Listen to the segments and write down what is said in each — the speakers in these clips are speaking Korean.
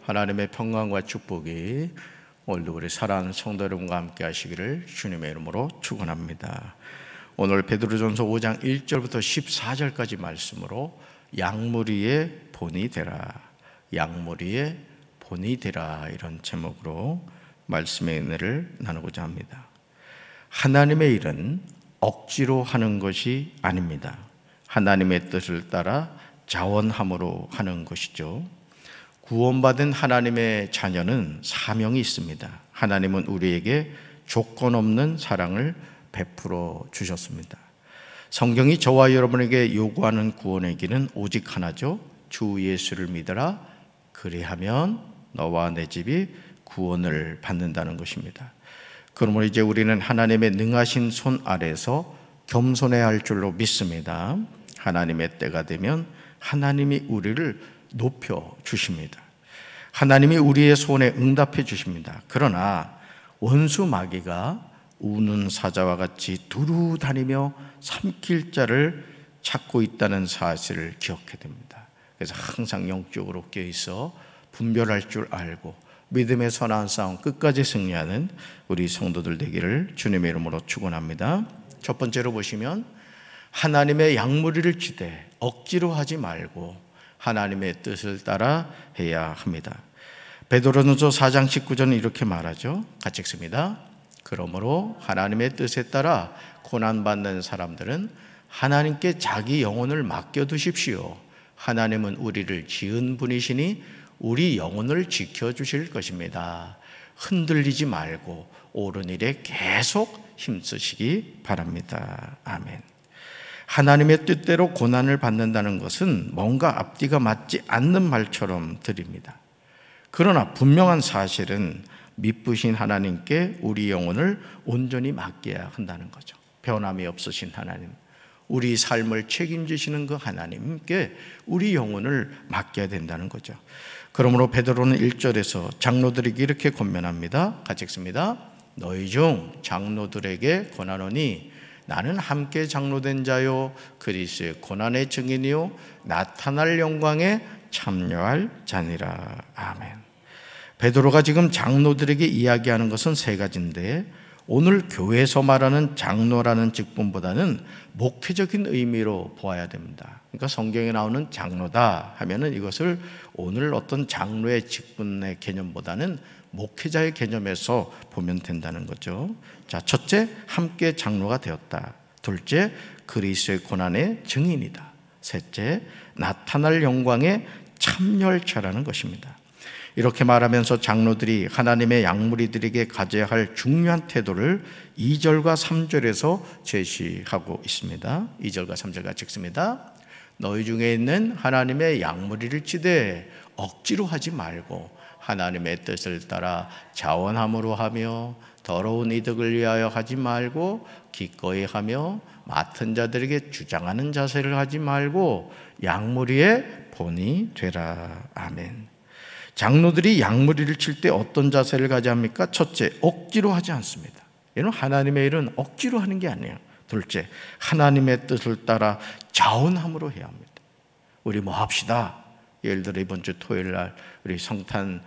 하나님의 평강과 축복이 오늘도 우리 사랑하는 성도 여러분과 함께 하시기를 주님의 이름으로 축원합니다. 오늘 베드로전서 5장 1절부터 14절까지 말씀으로 양무리의 본이 되라, 양무리의 본이 되라, 이런 제목으로 말씀의 은혜를 나누고자 합니다. 하나님의 일은 억지로 하는 것이 아닙니다. 하나님의 뜻을 따라 자원함으로 하는 것이죠. 구원받은 하나님의 자녀는 사명이 있습니다. 하나님은 우리에게 조건 없는 사랑을 베풀어 주셨습니다. 성경이 저와 여러분에게 요구하는 구원의 길은 오직 하나죠. 주 예수를 믿어라. 그리하면 너와 내 집이 구원을 받는다는 것입니다. 그러므로 이제 우리는 하나님의 능하신 손 아래서 겸손해야 할 줄로 믿습니다. 하나님의 때가 되면 하나님이 우리를 높여 주십니다. 하나님이 우리의 소원에 응답해 주십니다. 그러나 원수 마귀가 우는 사자와 같이 두루 다니며 삼킬 자를 찾고 있다는 사실을 기억해야 됩니다. 그래서 항상 영적으로 깨어있어 분별할 줄 알고 믿음의 선한 싸움 끝까지 승리하는 우리 성도들 되기를 주님의 이름으로 축원합니다. 첫 번째로 보시면 하나님의 양무리를 치되 억지로 하지 말고 하나님의 뜻을 따라 해야 합니다. 베드로전서 4장 19절은 이렇게 말하죠. 같이 읽습니다. 그러므로 하나님의 뜻에 따라 고난받는 사람들은 하나님께 자기 영혼을 맡겨두십시오. 하나님은 우리를 지은 분이시니 우리 영혼을 지켜주실 것입니다. 흔들리지 말고 옳은 일에 계속 힘쓰시기 바랍니다. 아멘. 하나님의 뜻대로 고난을 받는다는 것은 뭔가 앞뒤가 맞지 않는 말처럼 들립니다. 그러나 분명한 사실은 미쁘신 하나님께 우리 영혼을 온전히 맡겨야 한다는 거죠. 변함이 없으신 하나님, 우리 삶을 책임지시는 그 하나님께 우리 영혼을 맡겨야 된다는 거죠. 그러므로 베드로는 1절에서 장로들에게 이렇게 권면합니다. 같이 읽습니다. 너희 중 장로들에게 권하노니 나는 함께 장로된 자요 그리스도의 고난의 증인이요 나타날 영광에 참여할 자니라. 아멘. 베드로가 지금 장로들에게 이야기하는 것은 세 가지인데 오늘 교회에서 말하는 장로라는 직분보다는 목회적인 의미로 보아야 됩니다. 그러니까 성경에 나오는 장로다 하면은 이것을 오늘 어떤 장로의 직분의 개념보다는 목회자의 개념에서 보면 된다는 거죠. 자, 첫째, 함께 장로가 되었다. 둘째, 그리스도의 고난의 증인이다. 셋째, 나타날 영광에 참여할 자라는 것입니다. 이렇게 말하면서 장로들이 하나님의 양무리들에게 가져야 할 중요한 태도를 2절과 3절에서 제시하고 있습니다. 2절과 3절 같이 읽습니다. 너희 중에 있는 하나님의 양무리를 치되 억지로 하지 말고 하나님의 뜻을 따라 자원함으로 하며 더러운 이득을 위하여 하지 말고 기꺼이 하며 맡은 자들에게 주장하는 자세를 하지 말고 양무리의 본이 되라. 아멘. 장로들이 양무리를 칠 때 어떤 자세를 가져야 합니까? 첫째, 억지로 하지 않습니다. 이는 하나님의 일은 억지로 하는 게 아니에요. 둘째, 하나님의 뜻을 따라 자원함으로 해야 합니다. 우리 뭐 합시다. 예를 들어 이번 주 토요일 날 우리 성탄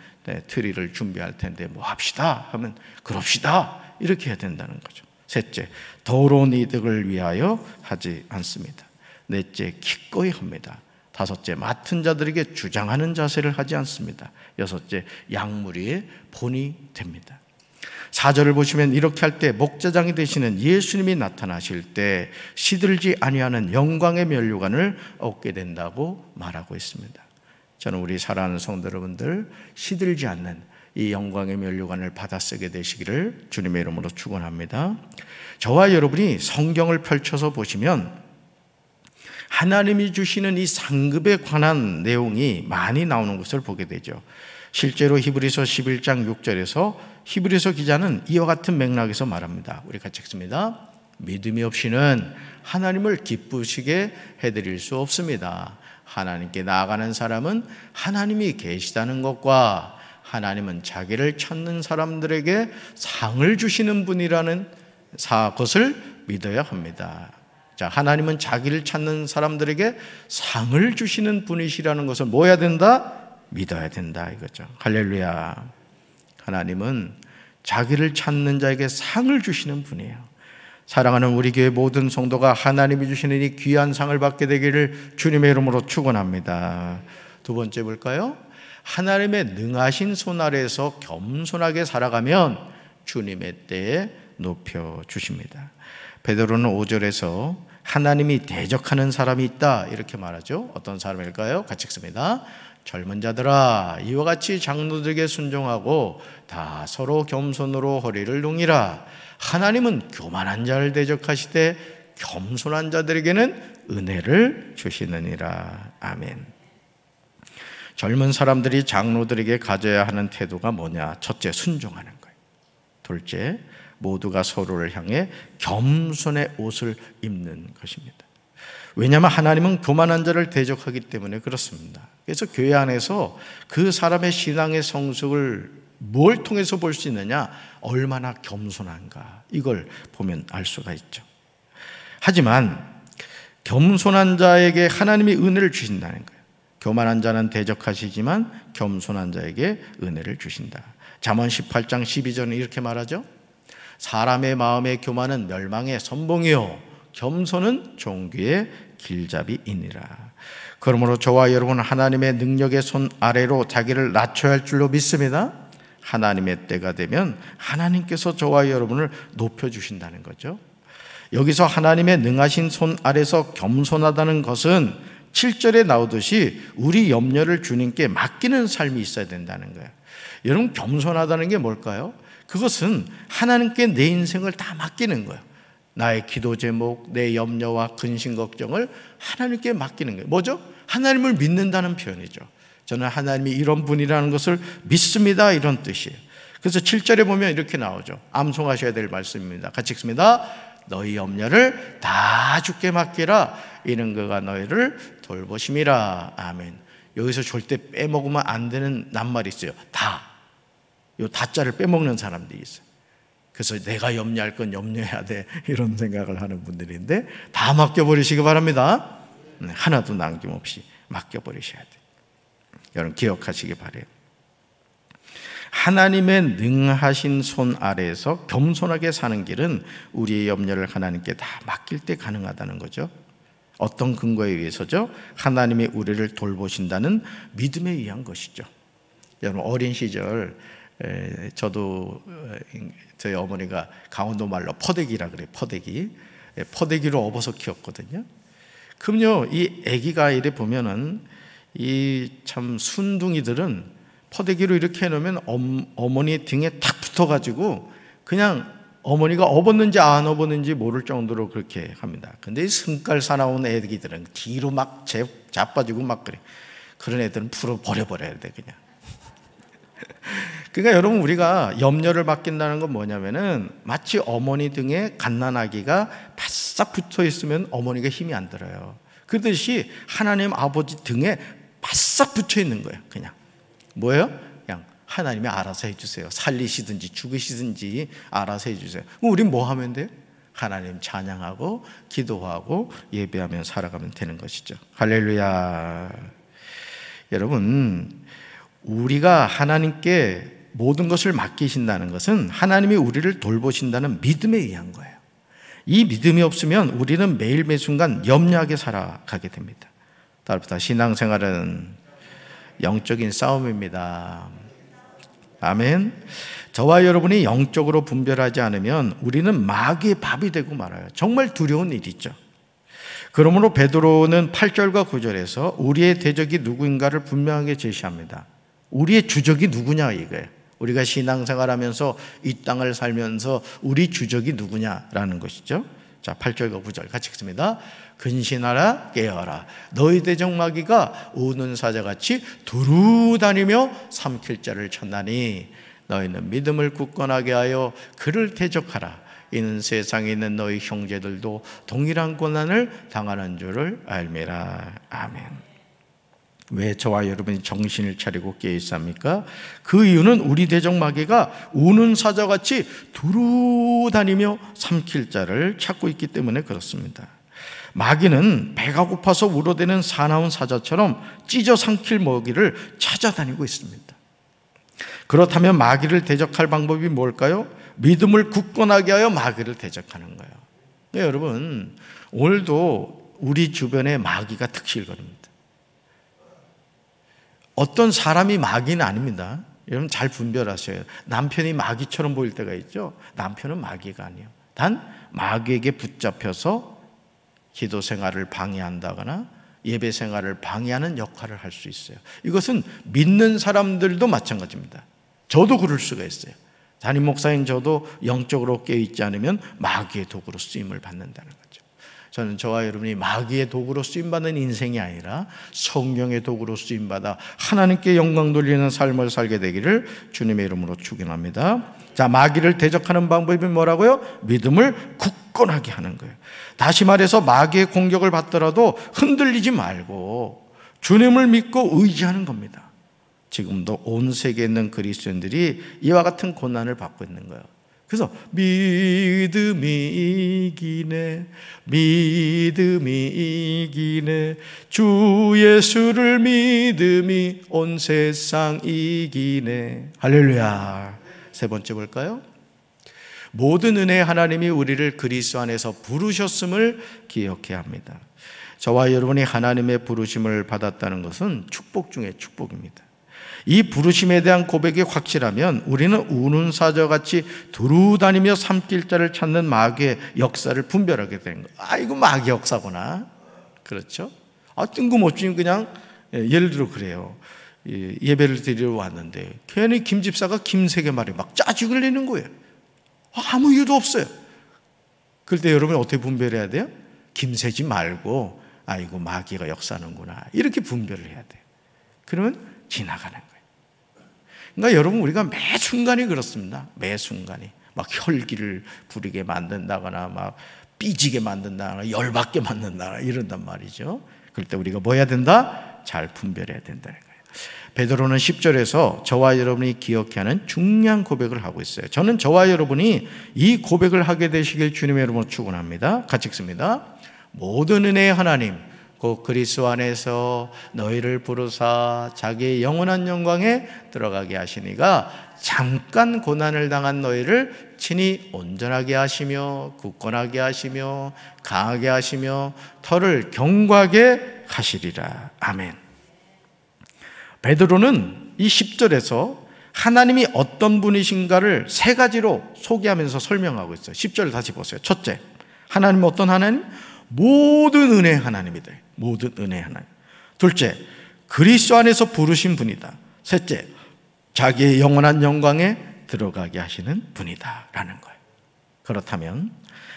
트리를 준비할 텐데 뭐 합시다 하면 그럽시다 이렇게 해야 된다는 거죠. 셋째, 더러운 이득을 위하여 하지 않습니다. 넷째, 기꺼이 합니다. 다섯째, 맡은 자들에게 주장하는 자세를 하지 않습니다. 여섯째, 양무리의 본이 됩니다. 4절을 보시면 이렇게 할 때 목자장이 되시는 예수님이 나타나실 때 시들지 아니하는 영광의 면류관을 얻게 된다고 말하고 있습니다. 저는 우리 사랑하는 성도 여러분들 시들지 않는 이 영광의 면류관을 받아 쓰게 되시기를 주님의 이름으로 축원합니다. 저와 여러분이 성경을 펼쳐서 보시면 하나님이 주시는 이 상급에 관한 내용이 많이 나오는 것을 보게 되죠. 실제로 히브리서 11장 6절에서 히브리서 기자는 이와 같은 맥락에서 말합니다. 우리 같이 읽습니다. 믿음이 없이는 하나님을 기쁘시게 해드릴 수 없습니다. 하나님께 나아가는 사람은 하나님이 계시다는 것과 하나님은 자기를 찾는 사람들에게 상을 주시는 분이라는 것을 믿어야 합니다. 자, 하나님은 자기를 찾는 사람들에게 상을 주시는 분이시라는 것을 뭐 해야 된다? 믿어야 된다 이거죠. 할렐루야. 하나님은 자기를 찾는 자에게 상을 주시는 분이에요. 사랑하는 우리 교회 모든 성도가 하나님이 주시는 이 귀한 상을 받게 되기를 주님의 이름으로 축원합니다. 두 번째 볼까요? 하나님의 능하신 손 아래에서 겸손하게 살아가면 주님의 때에 높여주십니다. 베드로는 5절에서 하나님이 대적하는 사람이 있다 이렇게 말하죠. 어떤 사람일까요? 같이 읽습니다. 젊은 자들아, 이와 같이 장로들에게 순종하고 다 서로 겸손으로 허리를 동이라. 하나님은 교만한 자를 대적하시되 겸손한 자들에게는 은혜를 주시느니라. 아멘. 젊은 사람들이 장로들에게 가져야 하는 태도가 뭐냐? 첫째, 순종하는 거예요. 둘째, 모두가 서로를 향해 겸손의 옷을 입는 것입니다. 왜냐하면 하나님은 교만한 자를 대적하기 때문에 그렇습니다. 그래서 교회 안에서 그 사람의 신앙의 성숙을 뭘 통해서 볼 수 있느냐? 얼마나 겸손한가, 이걸 보면 알 수가 있죠. 하지만 겸손한 자에게 하나님이 은혜를 주신다는 거예요. 교만한 자는 대적하시지만 겸손한 자에게 은혜를 주신다. 잠언 18장 12절은 이렇게 말하죠. 사람의 마음의 교만은 멸망의 선봉이요 겸손은 존귀의 길잡이이니라. 그러므로 저와 여러분은 하나님의 능력의 손 아래로 자기를 낮춰야 할 줄로 믿습니다. 하나님의 때가 되면 하나님께서 저와 여러분을 높여주신다는 거죠. 여기서 하나님의 능하신 손 아래서 겸손하다는 것은 7절에 나오듯이 우리 염려를 주님께 맡기는 삶이 있어야 된다는 거예요. 여러분, 겸손하다는 게 뭘까요? 그것은 하나님께 내 인생을 다 맡기는 거예요. 나의 기도 제목, 내 염려와 근심 걱정을 하나님께 맡기는 거예요. 뭐죠? 하나님을 믿는다는 표현이죠. 저는 하나님이 이런 분이라는 것을 믿습니다, 이런 뜻이에요. 그래서 7절에 보면 이렇게 나오죠. 암송하셔야 될 말씀입니다. 같이 읽습니다. 너희 염려를 다 주께 맡기라. 이는 그가 너희를 돌보심이라. 아멘. 여기서 절대 빼먹으면 안 되는 낱말이 있어요. 다. 요 다자를 빼먹는 사람들이 있어요. 그래서 내가 염려할 건 염려해야 돼, 이런 생각을 하는 분들인데, 다 맡겨버리시기 바랍니다. 하나도 남김없이 맡겨버리셔야 돼요. 여러분 기억하시기 바라요. 하나님의 능하신 손 아래에서 겸손하게 사는 길은 우리의 염려를 하나님께 다 맡길 때 가능하다는 거죠. 어떤 근거에 의해서죠? 하나님이 우리를 돌보신다는 믿음에 의한 것이죠. 여러분 어린 시절 저도 저희 어머니가 강원도 말로 퍼대기라 그래요. 퍼대기로 업어서 키웠거든요. 그럼요, 이 아기가 이래 보면은 이 참 순둥이들은 퍼대기로 이렇게 해놓으면 어머니 등에 탁 붙어가지고 그냥 어머니가 업었는지 안 업었는지 모를 정도로 그렇게 합니다. 근데 이 승깔 사나운 애기들은 뒤로 막 자빠지고 막 그래. 그런 애들은 풀어 버려야 돼, 그냥. 그러니까 여러분, 우리가 염려를 맡긴다는 건 뭐냐면은 마치 어머니 등에 갓난아기가 바싹 붙어 있으면 어머니가 힘이 안 들어요. 그렇듯이 하나님 아버지 등에 바싹 붙여 있는 거예요. 그냥 뭐예요? 그냥 하나님이 알아서 해주세요. 살리시든지 죽으시든지 알아서 해주세요. 그럼 우린 뭐 하면 돼요? 하나님 찬양하고 기도하고 예배하며 살아가면 되는 것이죠. 할렐루야. 여러분, 우리가 하나님께 모든 것을 맡기신다는 것은 하나님이 우리를 돌보신다는 믿음에 의한 거예요. 이 믿음이 없으면 우리는 매일 매순간 염려하게 살아가게 됩니다. 따라서 신앙생활은 영적인 싸움입니다. 아멘. 저와 여러분이 영적으로 분별하지 않으면 우리는 마귀의 밥이 되고 말아요. 정말 두려운 일이죠. 그러므로 베드로는 8절과 9절에서 우리의 대적이 누구인가를 분명하게 제시합니다. 우리의 주적이 누구냐 이거예요. 우리가 신앙생활하면서 이 땅을 살면서 우리 주적이 누구냐라는 것이죠. 자, 8절과 9절 같이 읽습니다. 근신하라, 깨어라. 너희 대적 마귀가 우는 사자같이 두루 다니며 삼킬 자를 찾나니 너희는 믿음을 굳건하게 하여 그를 대적하라. 이는 세상에 있는 너희 형제들도 동일한 고난을 당하는 줄을 알미라. 아멘. 왜 저와 여러분이 정신을 차리고 깨어있습니까? 그 이유는 우리 대적 마귀가 우는 사자같이 두루 다니며 삼킬 자를 찾고 있기 때문에 그렇습니다. 마귀는 배가 고파서 울어대는 사나운 사자처럼 찢어 삼킬 먹이를 찾아다니고 있습니다. 그렇다면 마귀를 대적할 방법이 뭘까요? 믿음을 굳건하게 하여 마귀를 대적하는 거예요. 네, 여러분, 오늘도 우리 주변에 마귀가 득실거립니다. 어떤 사람이 마귀는 아닙니다. 여러분 잘 분별하셔요. 남편이 마귀처럼 보일 때가 있죠. 남편은 마귀가 아니에요. 단 마귀에게 붙잡혀서 기도 생활을 방해한다거나 예배 생활을 방해하는 역할을 할 수 있어요. 이것은 믿는 사람들도 마찬가지입니다. 저도 그럴 수가 있어요. 담임 목사인 저도 영적으로 깨어있지 않으면 마귀의 도구로 쓰임을 받는다는 거죠. 저는 저와 여러분이 마귀의 도구로 쓰임받는 인생이 아니라 성령의 도구로 쓰임받아 하나님께 영광 돌리는 삶을 살게 되기를 주님의 이름으로 축원합니다. 자, 마귀를 대적하는 방법이 뭐라고요? 믿음을 굳건하게 하는 거예요. 다시 말해서 마귀의 공격을 받더라도 흔들리지 말고 주님을 믿고 의지하는 겁니다. 지금도 온 세계에 있는 그리스도인들이 이와 같은 고난을 받고 있는 거예요. 그래서 믿음이 이기네, 믿음이 이기네, 주 예수를 믿음이 온 세상 이기네. 할렐루야. 세 번째 볼까요? 모든 은혜의 하나님이 우리를 그리스도 안에서 부르셨음을 기억해야 합니다. 저와 여러분이 하나님의 부르심을 받았다는 것은 축복 중에 축복입니다. 이 부르심에 대한 고백이 확실하면 우리는 우는 사자같이 두루다니며 삼킬자를 찾는 마귀의 역사를 분별하게 되는 거예요. 아, 이거 마귀 역사구나. 그렇죠? 뜬금없이 그냥, 예를 들어 그래요. 예배를 드리러 왔는데 괜히 김 집사가 김세계 말에 막 짜증을 내는 거예요. 아무 이유도 없어요. 그럴 때 여러분이 어떻게 분별해야 돼요? 김새지 말고, 이거 마귀가 역사하는구나, 이렇게 분별을 해야 돼요. 그러면 지나가는 거예요. 그러니까 여러분, 우리가 매 순간이 그렇습니다. 매 순간이 막 혈기를 부리게 만든다거나 막 삐지게 만든다거나 열받게 만든다거나 이런단 말이죠. 그럴 때 우리가 뭐 해야 된다? 잘 분별해야 된다는 거예요. 베드로는 10절에서 저와 여러분이 기억해야 하는 중요한 고백을 하고 있어요. 저는 저와 여러분이 이 고백을 하게 되시길 주님의 이름으로 축원합니다. 같이 읽습니다. 모든 은혜의 하나님 곧 그리스도 안에서 너희를 부르사 자기의 영원한 영광에 들어가게 하시니가 잠깐 고난을 당한 너희를 친히 온전하게 하시며 굳건하게 하시며 강하게 하시며 털을 견고하게 하시리라. 아멘. 베드로는 이 10절에서 하나님이 어떤 분이신가를 세 가지로 소개하면서 설명하고 있어요. 10절 다시 보세요. 첫째, 하나님은 어떤 하나님? 모든 은혜의 하나님이다. 모든 은혜의 하나님. 둘째, 그리스도 안에서 부르신 분이다. 셋째, 자기의 영원한 영광에 들어가게 하시는 분이다 라는 거예요. 그렇다면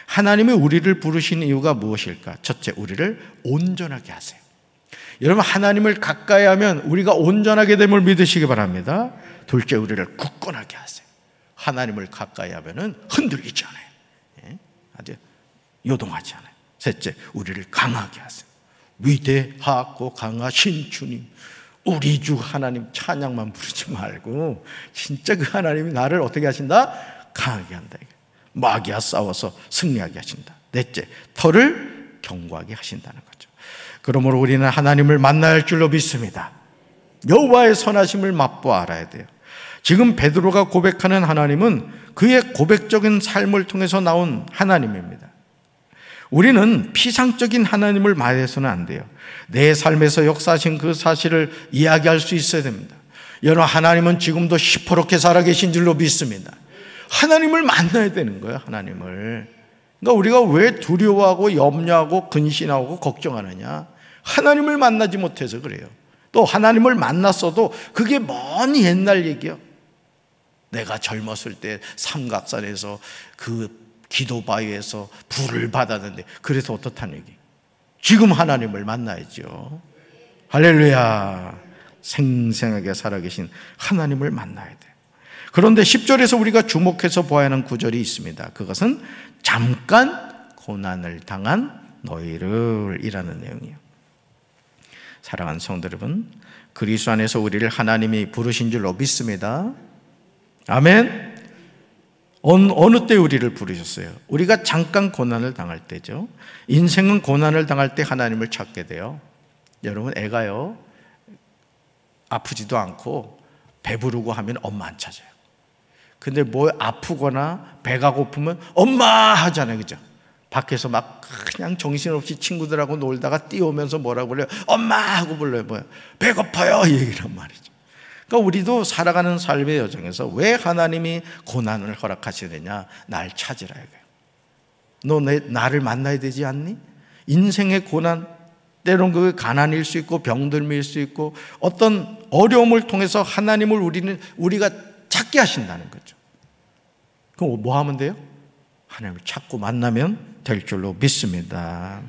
하나님이 우리를 부르신 이유가 무엇일까? 첫째, 우리를 온전하게 하세요. 여러분, 하나님을 가까이 하면 우리가 온전하게 됨을 믿으시기 바랍니다. 둘째, 우리를 굳건하게 하세요. 하나님을 가까이 하면 흔들리지 않아요. 아주 요동하지 않아요. 셋째, 우리를 강하게 하세요. 위대하고 강하신 주님, 우리 주 하나님 찬양만 부르지 말고 진짜 그 하나님이 나를 어떻게 하신다? 강하게 한다. 마귀와 싸워서 승리하게 하신다. 넷째, 털을 견고하게 하신다는 거죠. 그러므로 우리는 하나님을 만나야 할 줄로 믿습니다. 여호와의 선하심을 맛보아 알아야 돼요. 지금 베드로가 고백하는 하나님은 그의 고백적인 삶을 통해서 나온 하나님입니다. 우리는 피상적인 하나님을 말해서는 안 돼요. 내 삶에서 역사하신 그 사실을 이야기할 수 있어야 됩니다. 여러분, 하나님은 지금도 시퍼렇게 살아계신 줄로 믿습니다. 하나님을 만나야 되는 거예요. 하나님을. 그러니까 우리가 왜 두려워하고 염려하고 근심하고 걱정하느냐? 하나님을 만나지 못해서 그래요. 또 하나님을 만났어도 그게 먼 옛날 얘기요. 내가 젊었을 때 삼각산에서 그 기도 바위에서 불을 받았는데, 그래서 어떻다는 얘기? 지금 하나님을 만나야죠. 할렐루야. 생생하게 살아계신 하나님을 만나야 돼요. 그런데 10절에서 우리가 주목해서 보아야 하는 구절이 있습니다. 그것은 잠깐 고난을 당한 너희를 이라는 내용이에요. 사랑하는 성도 여러분, 그리스도 안에서 우리를 하나님이 부르신 줄로 믿습니다. 아멘. 어느 때 우리를 부르셨어요? 우리가 잠깐 고난을 당할 때죠. 인생은 고난을 당할 때 하나님을 찾게 돼요. 여러분, 애가요 아프지도 않고 배부르고 하면 엄마 안 찾아요. 근데 뭐 아프거나 배가 고프면 엄마 하잖아요, 그죠? 밖에서 막 그냥 정신없이 친구들하고 놀다가 뛰어오면서 뭐라고 불러요? 엄마 하고 불러요. 뭐요? 배고파요, 이 얘기란 말이죠. 그러니까 우리도 살아가는 삶의 여정에서 왜 하나님이 고난을 허락하시느냐? 날 찾으라 이거예요. 너 나를 만나야 되지 않니? 인생의 고난, 때론 그게 가난일 수 있고 병들미일 수 있고 어떤 어려움을 통해서 하나님을 우리가 찾게 하신다는 거죠. 그럼 뭐 하면 돼요? 하나님을 찾고 만나면 될 줄로 믿습니다.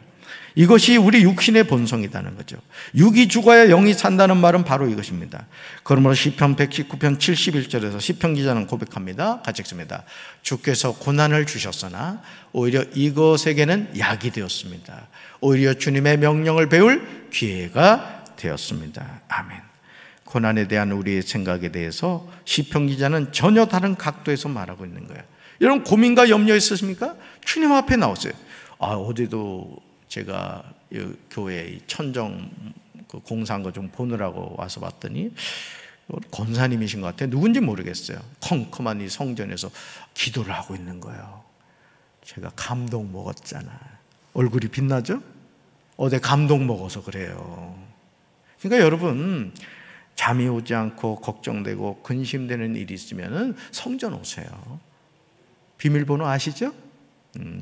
이것이 우리 육신의 본성이라는 거죠. 육이 죽어야 영이 산다는 말은 바로 이것입니다. 그러므로 시편 119편 71절에서 시편 기자는 고백합니다. 같이 읽습니다. 주께서 고난을 주셨으나 오히려 이것에게는 약이 되었습니다. 오히려 주님의 명령을 배울 기회가 되었습니다. 아멘. 고난에 대한 우리의 생각에 대해서 시편 기자는 전혀 다른 각도에서 말하고 있는 거예요. 여러분, 고민과 염려 있으십니까? 주님 앞에 나오세요. 어디도 제가 교회 천정 공사한 거 좀 보느라고 와서 봤더니 권사님이신 것 같아요. 누군지 모르겠어요. 컴컴한 이 성전에서 기도를 하고 있는 거예요. 제가 감동 먹었잖아. 얼굴이 빛나죠? 어제 감동 먹어서 그래요. 그러니까 여러분, 잠이 오지 않고 걱정되고 근심되는 일이 있으면 성전 오세요. 비밀번호 아시죠?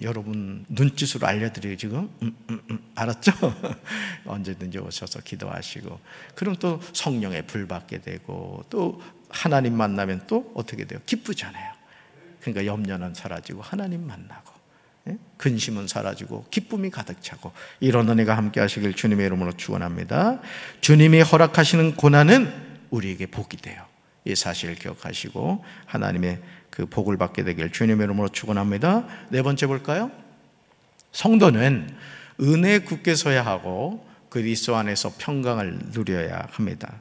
여러분 눈짓으로 알려드려요. 지금 알았죠? 언제든지 오셔서 기도하시고, 그럼 또 성령의 불 받게 되고, 또 하나님 만나면 또 어떻게 돼요? 기쁘잖아요. 그러니까 염려는 사라지고 하나님 만나고, 근심은 사라지고 기쁨이 가득 차고, 이런 은혜가 함께 하시길 주님의 이름으로 축원합니다. 주님이 허락하시는 고난은 우리에게 복이 돼요. 이 사실을 기억하시고 하나님의 그 복을 받게 되길 주님의 이름으로 축원합니다. 네 번째 볼까요? 성도는 은혜에 굳게 서야 하고 그리스도 안에서 평강을 누려야 합니다.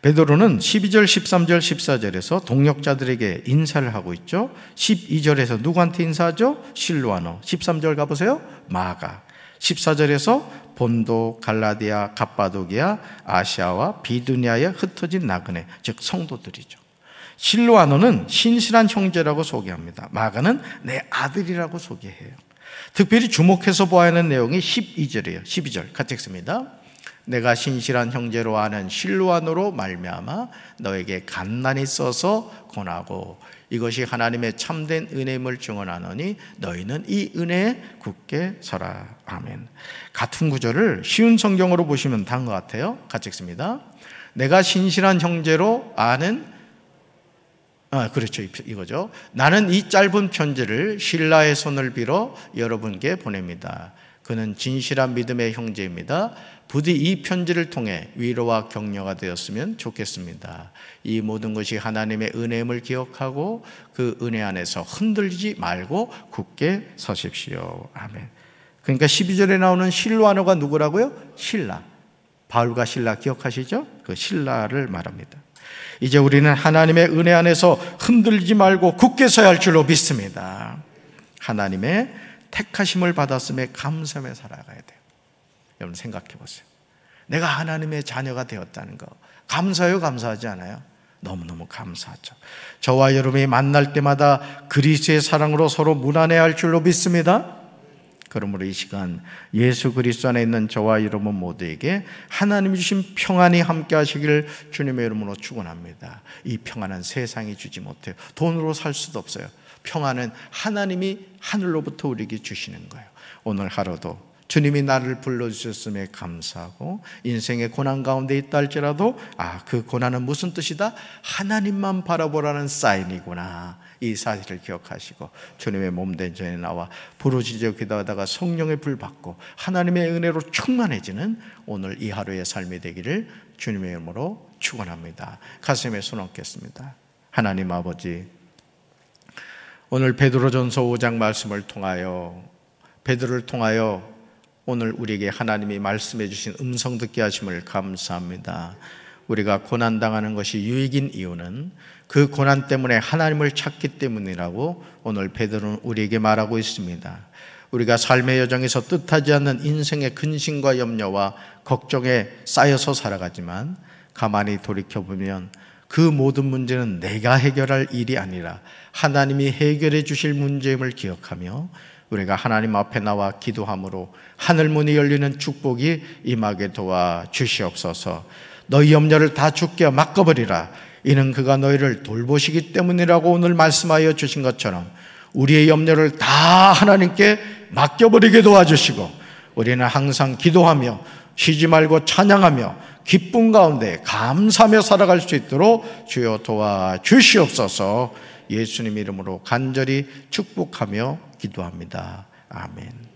베드로는 12절, 13절, 14절에서 동역자들에게 인사를 하고 있죠. 12절에서 누구한테 인사하죠? 실로아노. 13절 가보세요. 마가. 14절에서 본도, 갈라디아, 갑바도기아, 아시아와 비두니아에 흩어진 나그네, 즉 성도들이죠. 실로아노는 신실한 형제라고 소개합니다. 마가는 내 아들이라고 소개해요. 특별히 주목해서 보아야 하는 내용이 12절이에요. 12절 같이 읽습니다. 내가 신실한 형제로 아는 실로아노로 말미암아 너에게 간난히 써서 권하고 이것이 하나님의 참된 은혜임을 증언하노니 너희는 이 은혜에 굳게 서라. 아멘. 같은 구절을 쉬운 성경으로 보시면 단 것 같아요. 같이 읽습니다. 내가 신실한 형제로 아는, 그렇죠, 이거죠. 나는 이 짧은 편지를 신라의 손을 빌어 여러분께 보냅니다. 그는 진실한 믿음의 형제입니다. 부디 이 편지를 통해 위로와 격려가 되었으면 좋겠습니다. 이 모든 것이 하나님의 은혜임을 기억하고 그 은혜 안에서 흔들리지 말고 굳게 서십시오. 아멘. 그러니까 12절에 나오는 실로아노가 누구라고요? 신라. 바울과 신라 기억하시죠? 그 신라를 말합니다. 이제 우리는 하나님의 은혜 안에서 흔들리지 말고 굳게 서야 할 줄로 믿습니다. 하나님의 택하심을 받았음에 감사하며 살아가야 돼요. 여러분 생각해 보세요. 내가 하나님의 자녀가 되었다는 거 감사해요? 감사하지 않아요? 너무너무 감사하죠. 저와 여러분이 만날 때마다 그리스도의 사랑으로 서로 무난해야 할 줄로 믿습니다. 그러므로 이 시간 예수 그리스도 안에 있는 저와 여러분 모두에게 하나님이 주신 평안이 함께 하시기를 주님의 이름으로 축원합니다. 이 평안은 세상이 주지 못해요. 돈으로 살 수도 없어요. 평안은 하나님이 하늘로부터 우리에게 주시는 거예요. 오늘 하루도 주님이 나를 불러주셨음에 감사하고 인생의 고난 가운데 있다 할지라도 그 고난은 무슨 뜻이다? 하나님만 바라보라는 사인이구나. 이 사실을 기억하시고 주님의 몸된 전에 나와 부르짖어 기도하다가 성령의 불 받고 하나님의 은혜로 충만해지는 오늘 이 하루의 삶이 되기를 주님의 이름으로 축원합니다. 가슴에 손 얹겠습니다. 하나님 아버지, 오늘 베드로전서 5장 말씀을 통하여 베드로를 통하여 오늘 우리에게 하나님이 말씀해 주신 음성 듣게 하심을 감사합니다. 우리가 고난당하는 것이 유익인 이유는 그 고난 때문에 하나님을 찾기 때문이라고 오늘 베드로는 우리에게 말하고 있습니다. 우리가 삶의 여정에서 뜻하지 않는 인생의 근심과 염려와 걱정에 쌓여서 살아가지만 가만히 돌이켜보면 그 모든 문제는 내가 해결할 일이 아니라 하나님이 해결해 주실 문제임을 기억하며 우리가 하나님 앞에 나와 기도함으로 하늘문이 열리는 축복이 임하게 도와 주시옵소서. 너희 염려를 다 주께 맡겨버리라. 이는 그가 너희를 돌보시기 때문이라고 오늘 말씀하여 주신 것처럼 우리의 염려를 다 하나님께 맡겨버리게 도와주시고 우리는 항상 기도하며 쉬지 말고 찬양하며 기쁨 가운데 감사하며 살아갈 수 있도록 주여 도와주시옵소서. 예수님 이름으로 간절히 축복하며 기도합니다. 아멘.